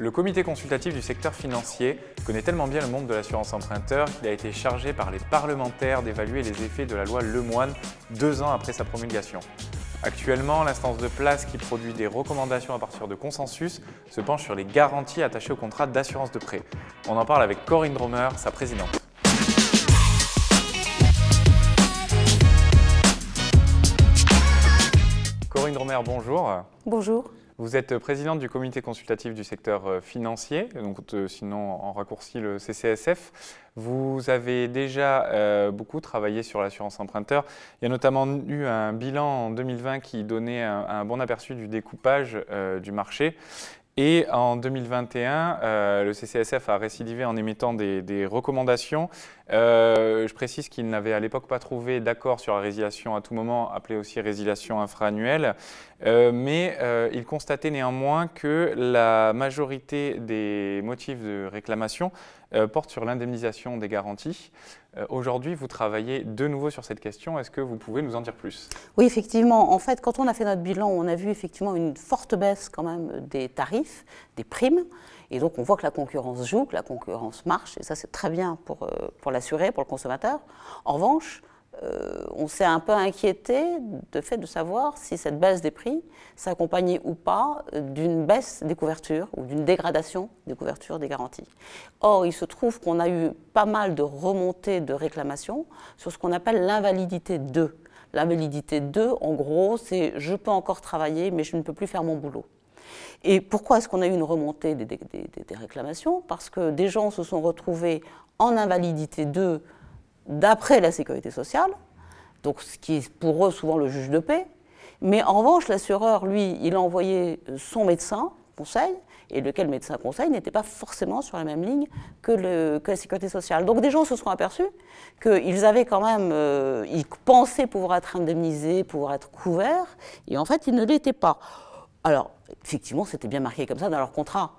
Le comité consultatif du secteur financier connaît tellement bien le monde de l'assurance emprunteur qu'il a été chargé par les parlementaires d'évaluer les effets de la loi Lemoine 2 ans après sa promulgation. Actuellement, l'instance de place qui produit des recommandations à partir de consensus se penche sur les garanties attachées au contrat d'assurance de prêt. On en parle avec Corinne Dromer, sa présidente. Corinne Dromer, bonjour. Bonjour. Vous êtes présidente du comité consultatif du secteur financier, donc sinon en raccourci le CCSF. Vous avez déjà beaucoup travaillé sur l'assurance emprunteur. Il y a notamment eu un bilan en 2020 qui donnait un bon aperçu du découpage du marché. Et en 2021, le CCSF a récidivé en émettant des recommandations. Je précise qu'il n'avait à l'époque pas trouvé d'accord sur la résiliation à tout moment, appelée aussi résiliation infra-annuelle, mais il constatait néanmoins que la majorité des motifs de réclamation portent sur l'indemnisation des garanties. Aujourd'hui, vous travaillez de nouveau sur cette question. Est-ce que vous pouvez nous en dire plus? Oui, effectivement. En fait, quand on a fait notre bilan, on a vu effectivement une forte baisse quand même des tarifs, des primes. Et donc, on voit que la concurrence joue, que la concurrence marche. Et ça, c'est très bien pour l'assuré, pour le consommateur. En revanche, on s'est un peu inquiété de fait de savoir si cette baisse des prix s'accompagnait ou pas d'une baisse des couvertures ou d'une dégradation des couvertures des garanties. Or, il se trouve qu'on a eu pas mal de remontées de réclamations sur ce qu'on appelle l'invalidité 2. L'invalidité 2, en gros, c'est « je peux encore travailler, mais je ne peux plus faire mon boulot ». Et pourquoi est-ce qu'on a eu une remontée des réclamations? Parce que des gens se sont retrouvés en invalidité 2 d'après la sécurité sociale, donc ce qui est pour eux souvent le juge de paix, mais en revanche l'assureur, lui, il a envoyé son médecin conseil, et lequel médecin conseil n'était pas forcément sur la même ligne que la sécurité sociale. Donc des gens se sont aperçus qu'ils avaient quand même, ils pensaient pouvoir être indemnisés, pouvoir être couverts, et en fait ils ne l'étaient pas. Alors effectivement c'était bien marqué comme ça dans leur contrat.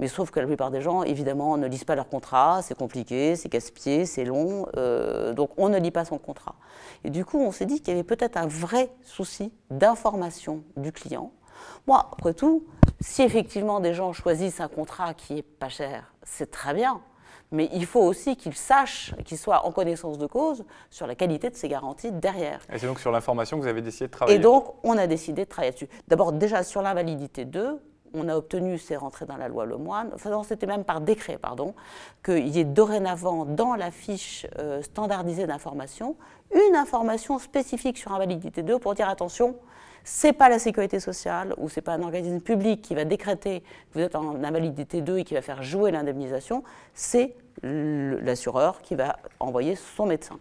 Mais sauf que la plupart des gens, évidemment, ne lisent pas leur contrat, c'est compliqué, c'est casse-pied, c'est long, donc on ne lit pas son contrat. Et du coup, on s'est dit qu'il y avait peut-être un vrai souci d'information du client. Moi, après tout, si effectivement des gens choisissent un contrat qui est pas cher, c'est très bien. Mais il faut aussi qu'ils sachent, qu'ils soient en connaissance de cause sur la qualité de ces garanties derrière. Et c'est donc sur l'information que vous avez décidé de travailler? Et donc, on a décidé de travailler dessus. D'abord, déjà sur l'invalidité 2, on a obtenu, c'est rentré dans la loi Lemoine, enfin non, c'était même par décret, pardon, qu'il y ait dorénavant dans la fiche standardisée d'information une information spécifique sur invalidité 2 pour dire attention, c'est pas la sécurité sociale ou c'est pas un organisme public qui va décréter que vous êtes en invalidité 2 et qui va faire jouer l'indemnisation, c'est l'assureur qui va envoyer son médecin.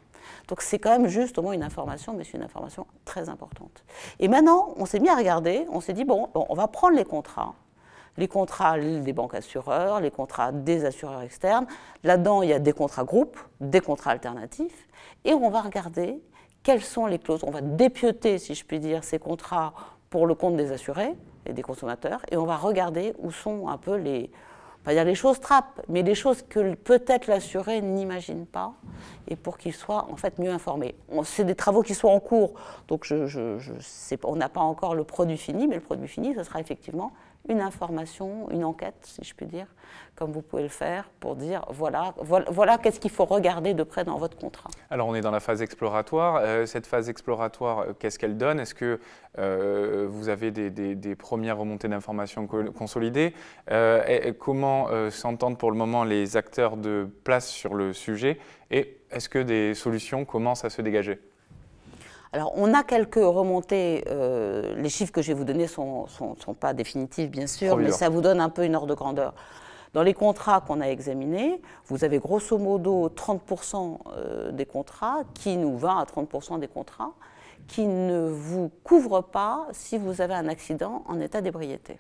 Donc c'est quand même juste au moins une information, mais c'est une information très importante. Et maintenant, on s'est mis à regarder, on s'est dit, bon, on va prendre les contrats des banques assureurs, les contrats des assureurs externes. Là-dedans, il y a des contrats groupes, des contrats alternatifs, et on va regarder quelles sont les clauses. On va dépioter, si je puis dire, ces contrats pour le compte des assurés et des consommateurs, et on va regarder où sont un peu les... Il y a les choses trappes, mais les choses que peut-être l'assuré n'imagine pas, et pour qu'il soit en fait mieux informé. C'est des travaux qui sont en cours, donc on n'a pas encore le produit fini, mais le produit fini, ce sera effectivement une information, une enquête, si je puis dire, comme vous pouvez le faire, pour dire voilà qu'est-ce qu'il faut regarder de près dans votre contrat. Alors on est dans la phase exploratoire. Cette phase exploratoire, qu'est-ce qu'elle donne? Est-ce que vous avez des premières remontées d'informations consolidées? Comment s'entendent pour le moment les acteurs de place sur le sujet? Et est-ce que des solutions commencent à se dégager? Alors, on a quelques remontées. Les chiffres que je vais vous donner ne sont pas définitifs, bien sûr, mais ça vous donne un peu une ordre de grandeur. Dans les contrats qu'on a examinés, vous avez grosso modo 30% des contrats, 20 à 30% des contrats, qui ne vous couvrent pas si vous avez un accident en état d'ébriété.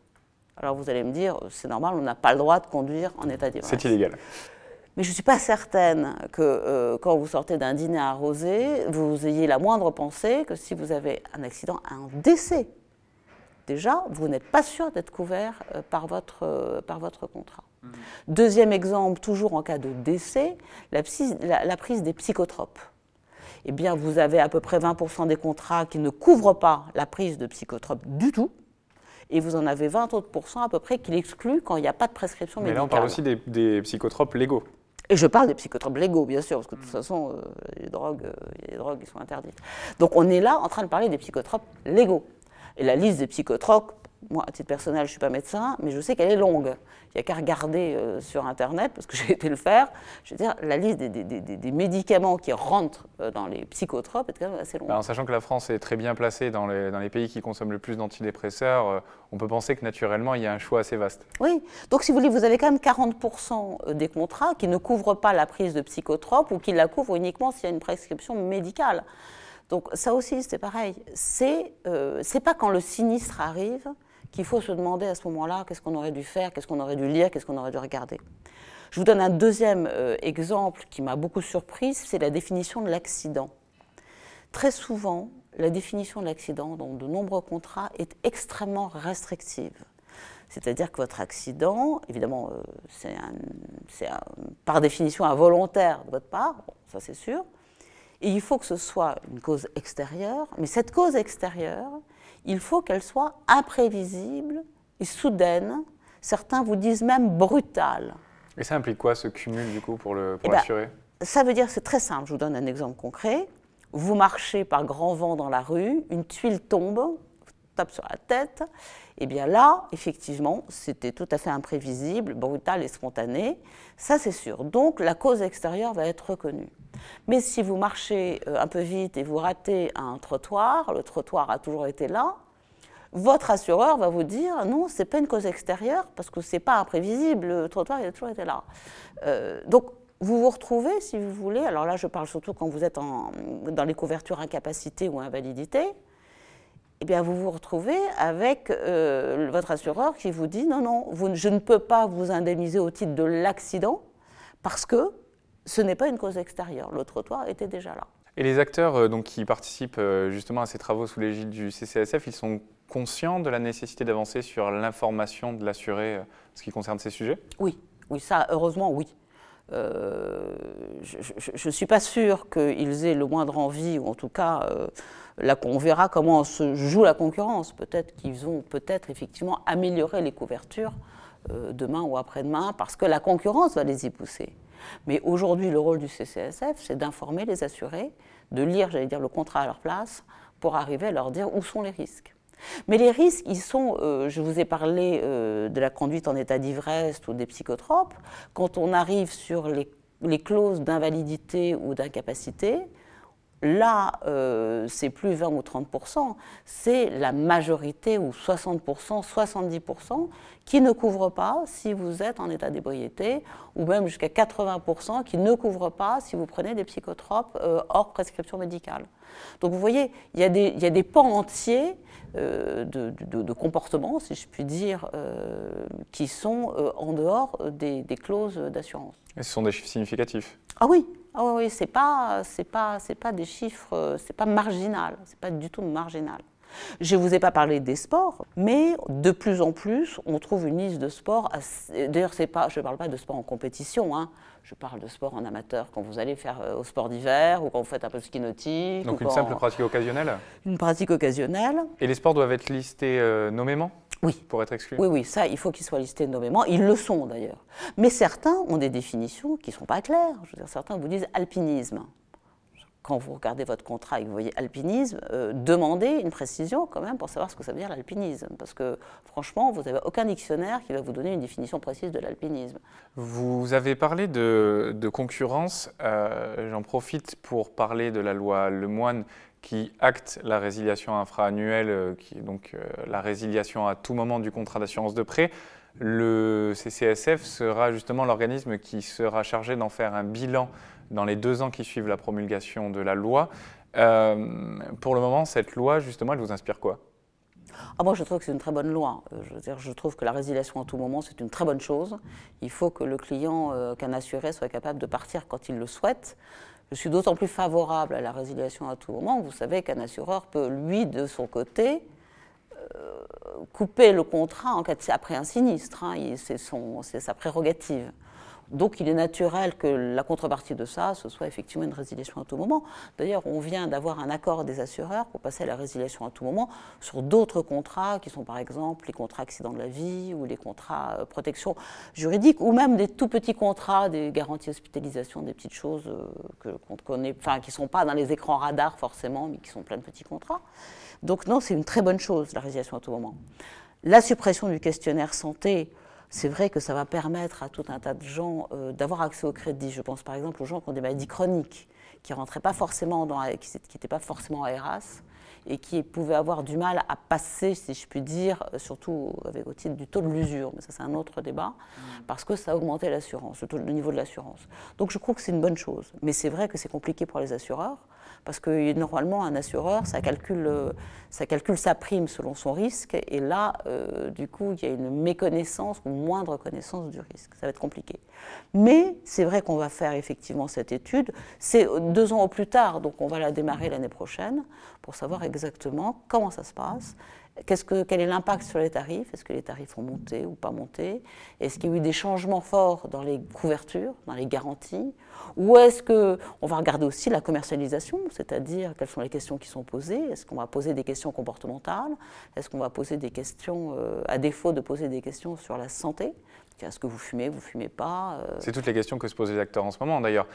Alors, vous allez me dire, c'est normal, on n'a pas le droit de conduire en état d'ébriété. C'est illégal. Mais je ne suis pas certaine que quand vous sortez d'un dîner arrosé, vous ayez la moindre pensée que si vous avez un accident, un décès, déjà, vous n'êtes pas sûr d'être couvert par votre contrat. Deuxième exemple, toujours en cas de décès, la prise des psychotropes. Eh bien, vous avez à peu près 20% des contrats qui ne couvrent pas la prise de psychotropes du tout. et vous en avez 20 autres % à peu près qui l'excluent quand il n'y a pas de prescription médicale. Mais là, on parle aussi des psychotropes légaux. Et je parle des psychotropes légaux, bien sûr, parce que de toute façon, il y a des drogues qui sont interdites. Donc on est là en train de parler des psychotropes légaux. Et la liste des psychotropes, moi, à titre personnel, je ne suis pas médecin, mais je sais qu'elle est longue. Il n'y a qu'à regarder sur Internet, parce que j'ai été le faire. Je veux dire, la liste des médicaments qui rentrent dans les psychotropes est quand même assez longue. En sachant que la France est très bien placée dans les pays qui consomment le plus d'antidépresseurs, on peut penser que naturellement, il y a un choix assez vaste. Oui, donc si vous voulez, vous avez quand même 40% des contrats qui ne couvrent pas la prise de psychotropes ou qui la couvrent uniquement s'il y a une prescription médicale. Donc ça aussi, c'est pareil. C'est pas quand le sinistre arrive qu'il faut se demander à ce moment-là qu'est-ce qu'on aurait dû faire, qu'est-ce qu'on aurait dû lire, qu'est-ce qu'on aurait dû regarder. Je vous donne un deuxième exemple qui m'a beaucoup surprise, c'est la définition de l'accident. Très souvent, la définition de l'accident dans de nombreux contrats est extrêmement restrictive. C'est-à-dire que votre accident, évidemment, c'est par définition involontaire de votre part, bon, ça c'est sûr, et il faut que ce soit une cause extérieure, mais cette cause extérieure, il faut qu'elle soit imprévisible et soudaine. Certains vous disent même brutale. Et ça implique quoi, ce cumul, du coup, pour l'assuré? Ça veut dire, c'est très simple, je vous donne un exemple concret. Vous marchez par grand vent dans la rue, une tuile tombe, vous tape sur la tête, et bien là, effectivement, c'était tout à fait imprévisible, brutal et spontané, ça c'est sûr. Donc la cause extérieure va être reconnue. Mais si vous marchez un peu vite et vous ratez un trottoir, le trottoir a toujours été là, votre assureur va vous dire non, ce n'est pas une cause extérieure parce que ce n'est pas imprévisible, le trottoir il a toujours été là. Donc vous vous retrouvez, si vous voulez, alors là je parle surtout quand vous êtes dans les couvertures incapacité ou invalidité, eh bien vous vous retrouvez avec votre assureur qui vous dit non, non, je ne peux pas vous indemniser au titre de l'accident parce que ce n'est pas une cause extérieure, le trottoir était déjà là. Et les acteurs donc, qui participent justement à ces travaux sous l'égide du CCSF, ils sont conscients de la nécessité d'avancer sur l'information de l'assuré en ce qui concerne ces sujets? Oui, oui, ça, heureusement, oui. Je ne suis pas sûre qu'ils aient le moindre envie, ou en tout cas, on verra comment se joue la concurrence. Peut-être qu'ils vont effectivement améliorer les couvertures demain ou après-demain, parce que la concurrence va les y pousser. Mais aujourd'hui, le rôle du CCSF, c'est d'informer les assurés, de lire, j'allais dire, le contrat à leur place, pour arriver à leur dire où sont les risques. Mais les risques, ils sont, je vous ai parlé de la conduite en état d'ivresse ou des psychotropes. Quand on arrive sur les clauses d'invalidité ou d'incapacité, là, c'est plus 20 ou 30%, c'est la majorité ou 60%, 70% qui ne couvrent pas si vous êtes en état d'ébriété, ou même jusqu'à 80% qui ne couvrent pas si vous prenez des psychotropes hors prescription médicale. Donc vous voyez, il y a des pans entiers de comportements, si je puis dire, qui sont en dehors des clauses d'assurance. Et ce sont des chiffres significatifs? Ah oui, c'est pas des chiffres, c'est pas marginal, c'est pas du tout marginal. Je ne vous ai pas parlé des sports, mais de plus en plus, on trouve une liste de sports. D'ailleurs, je ne parle pas de sport en compétition, hein. Je parle de sport en amateur, quand vous allez faire au sport d'hiver ou quand vous faites un peu de ski nautique. Donc une simple pratique occasionnelle? Une pratique occasionnelle. Et les sports doivent être listés nommément? Oui. Pour être exclus? Oui, ça, il faut qu'ils soient listés nommément. Ils le sont d'ailleurs. Mais certains ont des définitions qui ne sont pas claires. Je veux dire, certains vous disent alpinisme. Quand vous regardez votre contrat et que vous voyez alpinisme, demandez une précision quand même pour savoir ce que ça veut dire l'alpinisme. Parce que franchement, vous n'avez aucun dictionnaire qui va vous donner une définition précise de l'alpinisme. Vous avez parlé de concurrence. J'en profite pour parler de la loi Lemoine qui acte la résiliation infra-annuelle, qui est donc la résiliation à tout moment du contrat d'assurance de prêt. Le CCSF sera justement l'organisme qui sera chargé d'en faire un bilan dans les 2 ans qui suivent la promulgation de la loi. Pour le moment, cette loi, justement, elle vous inspire quoi? Moi, je trouve que c'est une très bonne loi. Je trouve que la résiliation à tout moment, c'est une très bonne chose. Il faut que le client, qu'un assuré, soit capable de partir quand il le souhaite. Je suis d'autant plus favorable à la résiliation à tout moment. Vous savez qu'un assureur peut, lui, de son côté, couper le contrat en cas après un sinistre, hein, c'est sa prérogative. Donc il est naturel que la contrepartie de ça, ce soit effectivement une résiliation à tout moment. D'ailleurs, on vient d'avoir un accord des assureurs pour passer à la résiliation à tout moment sur d'autres contrats qui sont par exemple les contrats accidents de la vie ou les contrats protection juridique ou même des tout petits contrats, des garanties hospitalisation, des petites choses qu'on connaît, enfin qui ne sont pas dans les écrans radars forcément, mais qui sont plein de petits contrats. Donc non, c'est une très bonne chose, la résiliation à tout moment. La suppression du questionnaire santé, c'est vrai que ça va permettre à tout un tas de gens d'avoir accès au crédit. Je pense par exemple aux gens qui ont des maladies chroniques, qui n'étaient pas forcément à ERAS et qui pouvaient avoir du mal à passer, si je puis dire, surtout au titre du taux de l'usure. Mais ça, c'est un autre débat, parce que ça a augmenté l'assurance, le niveau de l'assurance. Donc je trouve que c'est une bonne chose. Mais c'est vrai que c'est compliqué pour les assureurs, parce que normalement, un assureur, ça calcule sa prime selon son risque, et là, du coup, il y a une méconnaissance ou moindre connaissance du risque. Ça va être compliqué. Mais c'est vrai qu'on va faire effectivement cette étude. C'est 2 ans au plus tard, donc on va la démarrer l'année prochaine, pour savoir exactement comment ça se passe. Quel est l'impact sur les tarifs? Est-ce que les tarifs ont monté ou pas monté? Est-ce qu'il y a eu des changements forts dans les couvertures, dans les garanties? Ou est-ce qu'on va regarder aussi la commercialisation, c'est-à-dire quelles sont les questions qui sont posées? Est-ce qu'on va poser des questions comportementales? Est-ce qu'on va poser des questions, à défaut de poser des questions sur la santé? Est-ce que vous fumez pas? C'est toutes les questions que se posent les acteurs en ce moment d'ailleurs.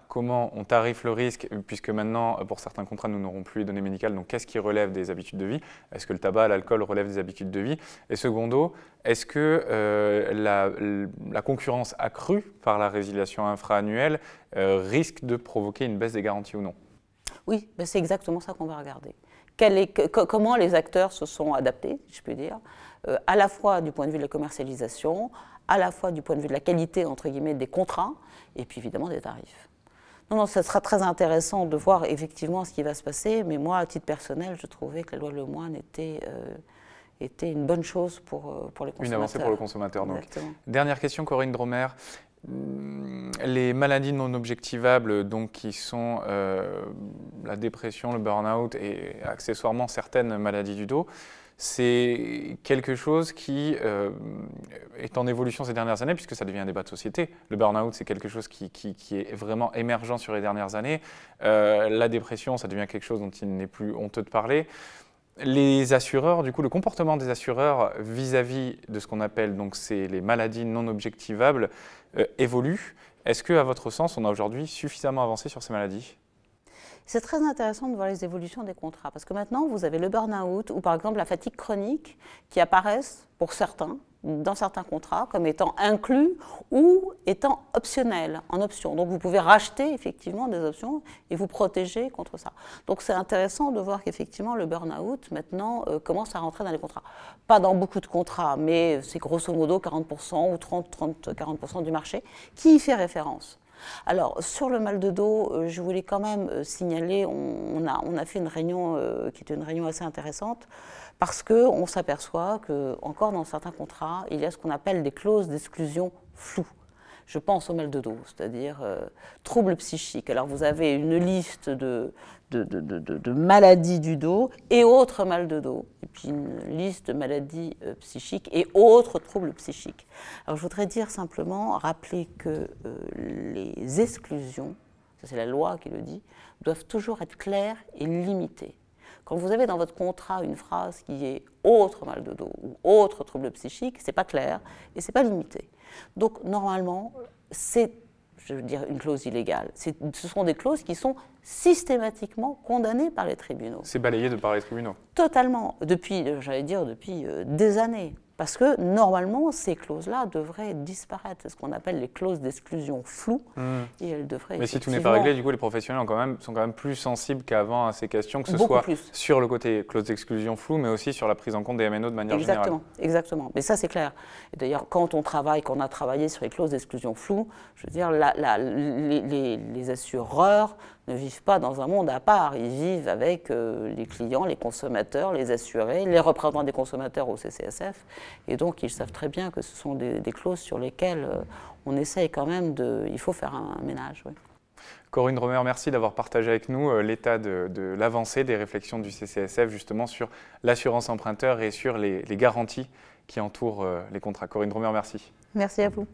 Comment on tarife le risque, puisque maintenant, pour certains contrats, nous n'aurons plus les données médicales, donc qu'est-ce qui relève des habitudes de vie? Est-ce que le tabac, l'alcool relèvent des habitudes de vie? Et secondo, est-ce que la concurrence accrue par la résiliation infra-annuelle risque de provoquer une baisse des garanties ou non? Oui, ben c'est exactement ça qu'on va regarder. Comment les acteurs se sont adaptés, si je peux dire, à la fois du point de vue de la commercialisation, à la fois du point de vue de la qualité, entre guillemets, des contrats, et puis évidemment des tarifs. Non, ce sera très intéressant de voir effectivement ce qui va se passer, mais moi, à titre personnel, je trouvais que la loi Lemoine était une bonne chose pour les consommateurs. Une avancée pour le consommateur, donc. Exactement. Dernière question, Corinne Dromer. Les maladies non objectivables, donc, qui sont la dépression, le burn-out et accessoirement certaines maladies du dos, c'est quelque chose qui est en évolution ces dernières années, puisque ça devient un débat de société. Le burn-out, c'est quelque chose qui est vraiment émergent sur les dernières années. La dépression, ça devient quelque chose dont il n'est plus honteux de parler. Les assureurs, du coup, le comportement des assureurs vis-à-vis de ce qu'on appelle donc les maladies non objectivables évolue. Est-ce qu'à votre sens, on a aujourd'hui suffisamment avancé sur ces maladies? C'est très intéressant de voir les évolutions des contrats, parce que maintenant, vous avez le burn-out ou par exemple la fatigue chronique qui apparaissent pour certains, dans certains contrats, comme étant inclus ou étant optionnels, en option. Donc vous pouvez racheter effectivement des options et vous protéger contre ça. Donc c'est intéressant de voir qu'effectivement le burn-out maintenant commence à rentrer dans les contrats. Pas dans beaucoup de contrats, mais c'est grosso modo 40% ou 40% du marché qui y fait référence. Alors, sur le mal de dos, je voulais quand même signaler, on a fait une réunion qui était une réunion assez intéressante, parce qu'on s'aperçoit qu'encore dans certains contrats, il y a ce qu'on appelle des clauses d'exclusion floues. Je pense au mal de dos, c'est-à-dire troubles psychiques. Alors, vous avez une liste de maladies du dos et autres mal de dos, et puis une liste de maladies psychiques et autres troubles psychiques. Alors je voudrais dire simplement, rappeler que les exclusions, ça c'est la loi qui le dit, doivent toujours être claires et limitées. Quand vous avez dans votre contrat une phrase qui est autre mal de dos ou autre trouble psychique, c'est pas clair et c'est pas limité. Donc normalement, c'est, je veux dire, une clause illégale. Ce sont des clauses qui sont systématiquement condamnées par les tribunaux. C'est balayé de par les tribunaux. Totalement, depuis des années. Parce que normalement, ces clauses-là devraient disparaître. C'est ce qu'on appelle les clauses d'exclusion floues. Et elles devraient. Mais si tout n'est pas réglé, du coup, les professionnels sont quand même plus sensibles qu'avant à ces questions, que ce soit sur le côté clause d'exclusion floue, mais aussi sur la prise en compte des MNO de manière générale. Exactement. Mais ça, c'est clair. Et d'ailleurs, quand on a travaillé sur les clauses d'exclusion floue, je veux dire, les assureurs ne vivent pas dans un monde à part. Ils vivent avec les clients, les consommateurs, les assurés, les représentants des consommateurs au CCSF. Et donc, ils savent très bien que ce sont des clauses sur lesquelles on essaye quand même il faut faire un ménage. Oui. Corinne Romer, merci d'avoir partagé avec nous l'état de l'avancée des réflexions du CCSF justement sur l'assurance emprunteur et sur les garanties qui entourent les contrats. Corinne Romer, merci. Merci à vous.